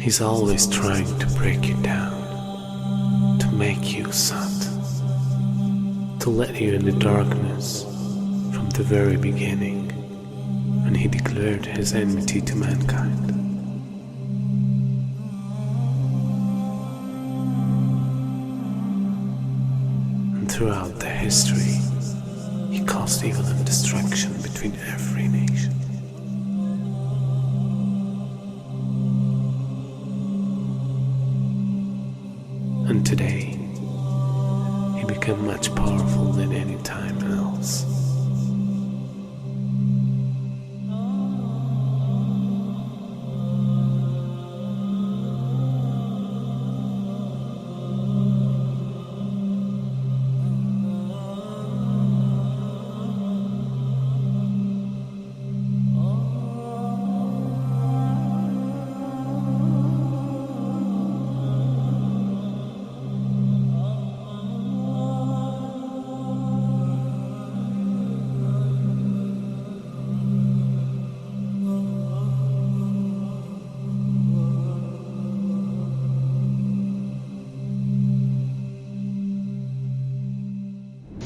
He's always trying to break you down, to make you sad, to let you in the darkness from the very beginning, when he declared his enmity to mankind. And throughout the history, he caused evil and destruction between every nation. And today, he became much powerful than any time else.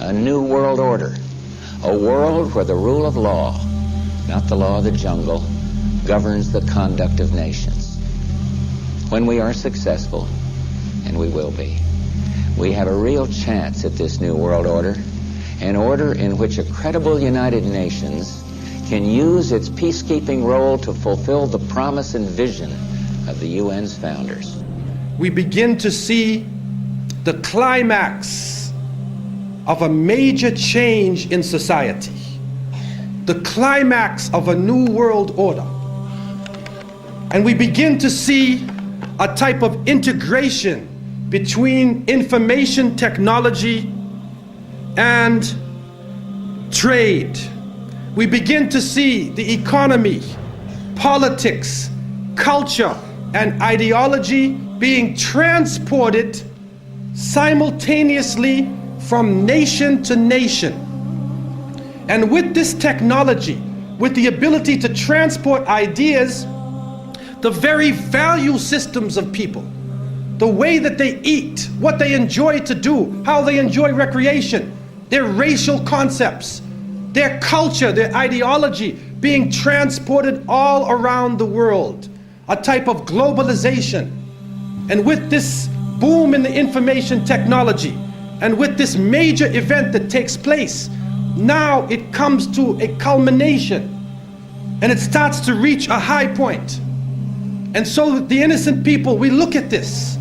A new world order, a world where the rule of law, not the law of the jungle, governs the conduct of nations. When we are successful, and we will be, we have a real chance at this new world order, an order in which a credible United Nations can use its peacekeeping role to fulfill the promise and vision of the UN's founders. We begin to see the climax of a major change in society, the climax of a new world order. And we begin to see a type of integration between information technology and trade. We begin to see the economy, politics, culture, and ideology being transported simultaneously from nation to nation. And with this technology, with the ability to transport ideas, the very value systems of people, the way that they eat, what they enjoy to do, how they enjoy recreation, their racial concepts, their culture, their ideology being transported all around the world, a type of globalization. And with this boom in the information technology, and with this major event that takes place, now it comes to a culmination and it starts to reach a high point. And so the innocent people, we look at this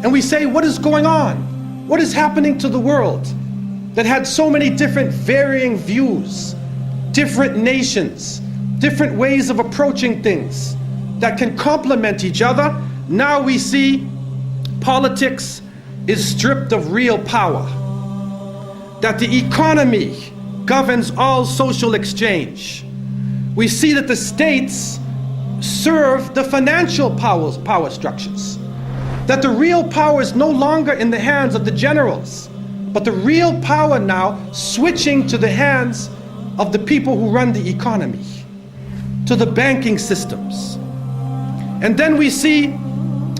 and we say, what is going on? What is happening to the world that had so many different varying views, different nations, different ways of approaching things that can complement each other? Now we see politics is stripped of real power, that the economy governs all social exchange. We see that the states serve the financial power structures, that the real power is no longer in the hands of the generals, but the real power now switching to the hands of the people who run the economy, to the banking systems. And then we see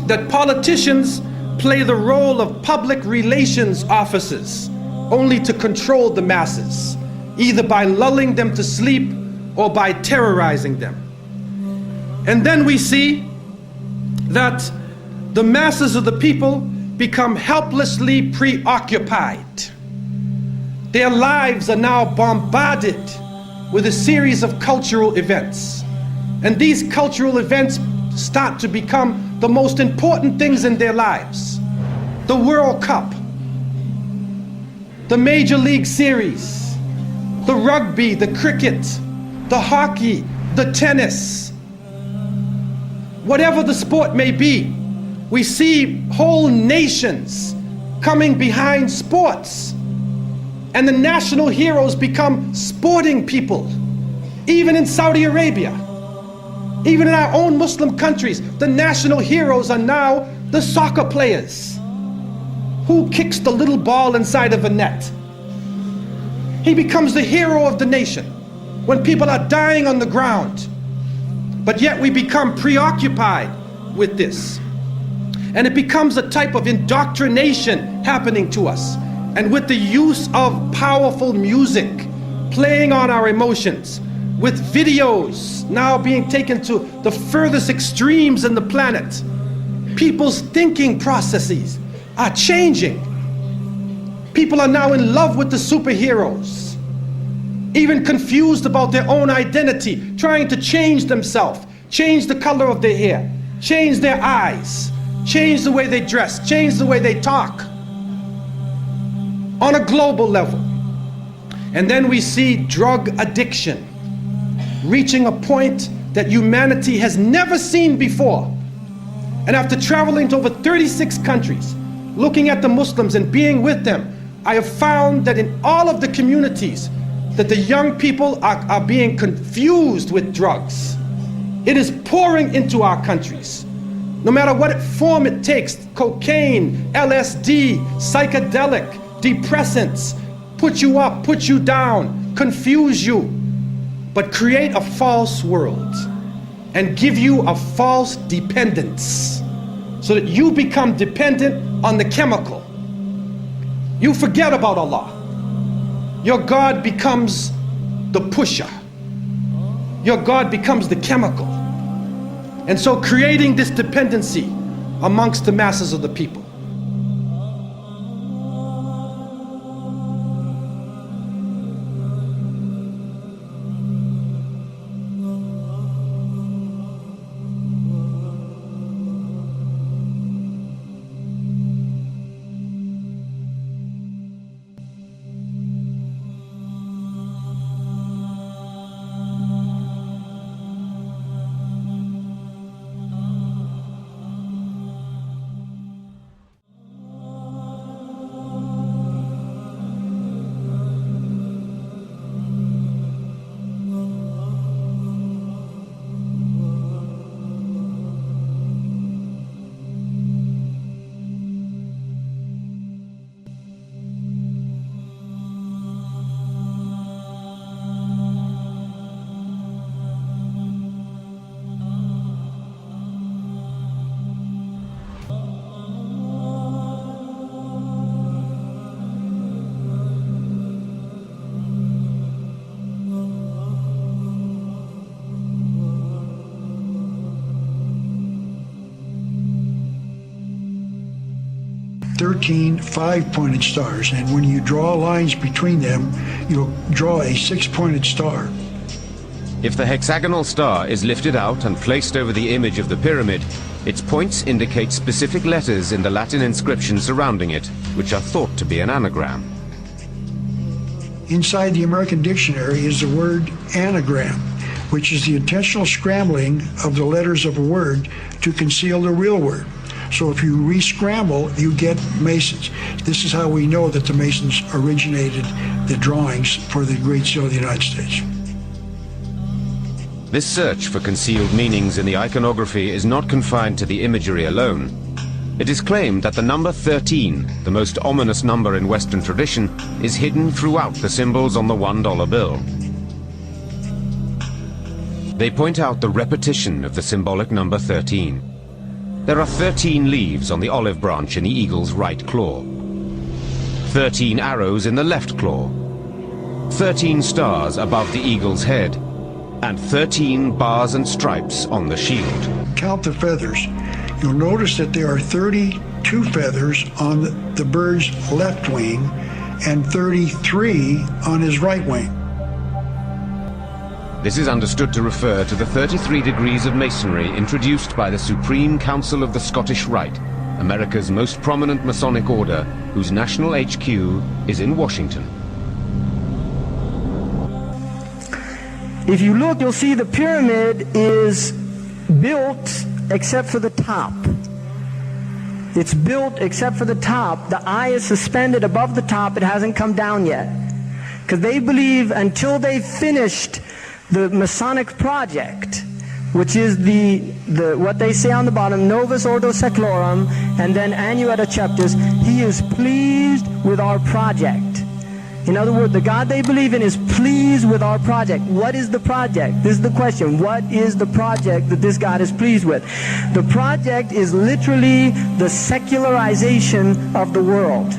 that politicians play the role of public relations officers only to control the masses, either by lulling them to sleep or by terrorizing them. And then we see that the masses of the people become helplessly preoccupied. Their lives are now bombarded with a series of cultural events. And these cultural events start to become the most important things in their lives. The World Cup, the Major League Series, the rugby, the cricket, the hockey, the tennis. Whatever the sport may be, we see whole nations coming behind sports. And the national heroes become sporting people. Even in Saudi Arabia, even in our own Muslim countries, the national heroes are now the soccer players. Who kicks the little ball inside of a net? He becomes the hero of the nation when people are dying on the ground. But yet we become preoccupied with this. And it becomes a type of indoctrination happening to us. And with the use of powerful music playing on our emotions, with videos now being taken to the furthest extremes in the planet, people's thinking processes are changing. People are now in love with the superheroes, even confused about their own identity, trying to change themselves, change the color of their hair, change their eyes, change the way they dress, change the way they talk on a global level. And then we see drug addiction reaching a point that humanity has never seen before. And after traveling to over 36 countries, looking at the Muslims and being with them, I have found that in all of the communities that the young people are being confused with drugs. It is pouring into our countries. No matter what form it takes, cocaine, LSD, psychedelic, depressants, put you up, put you down, confuse you, but create a false world and give you a false dependence so that you become dependent on the chemical. You forget about Allah. Your God becomes the pusher. Your God becomes the chemical. And so creating this dependency amongst the masses of the people. Five-pointed stars, and when you draw lines between them, you'll draw a six-pointed star. If the hexagonal star is lifted out and placed over the image of the pyramid, its points indicate specific letters in the Latin inscription surrounding it, which are thought to be an anagram. Inside the American dictionary is the word anagram, which is the intentional scrambling of the letters of a word to conceal the real word. So if you re-scramble, you get Masons. This is how we know that the Masons originated the drawings for the Great Seal of the United States. This search for concealed meanings in the iconography is not confined to the imagery alone. It is claimed that the number 13, the most ominous number in Western tradition, is hidden throughout the symbols on the $1 bill. They point out the repetition of the symbolic number 13. There are 13 leaves on the olive branch in the eagle's right claw, 13 arrows in the left claw, 13 stars above the eagle's head, and 13 bars and stripes on the shield. Count the feathers. You'll notice that there are 32 feathers on the bird's left wing and 33 on his right wing. This is understood to refer to the 33 degrees of Masonry introduced by the Supreme Council of the Scottish Rite, America's most prominent Masonic order, whose national HQ is in Washington. If you look, you'll see the pyramid is built except for the top. It's built except for the top. The eye is suspended above the top. It hasn't come down yet. Because they believe until they've finished the Masonic project, which is the what they say on the bottom, Novus Ordo Seclorum, and then Annuetta Chapters, he is pleased with our project. In other words, the God they believe in is pleased with our project. What is the project? This is the question. What is the project that this God is pleased with? The project is literally the secularization of the world.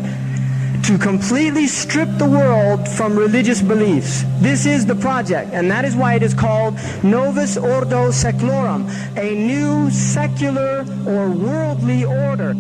To completely strip the world from religious beliefs. This is the project, and that is why it is called Novus Ordo Seclorum, a new secular or worldly order.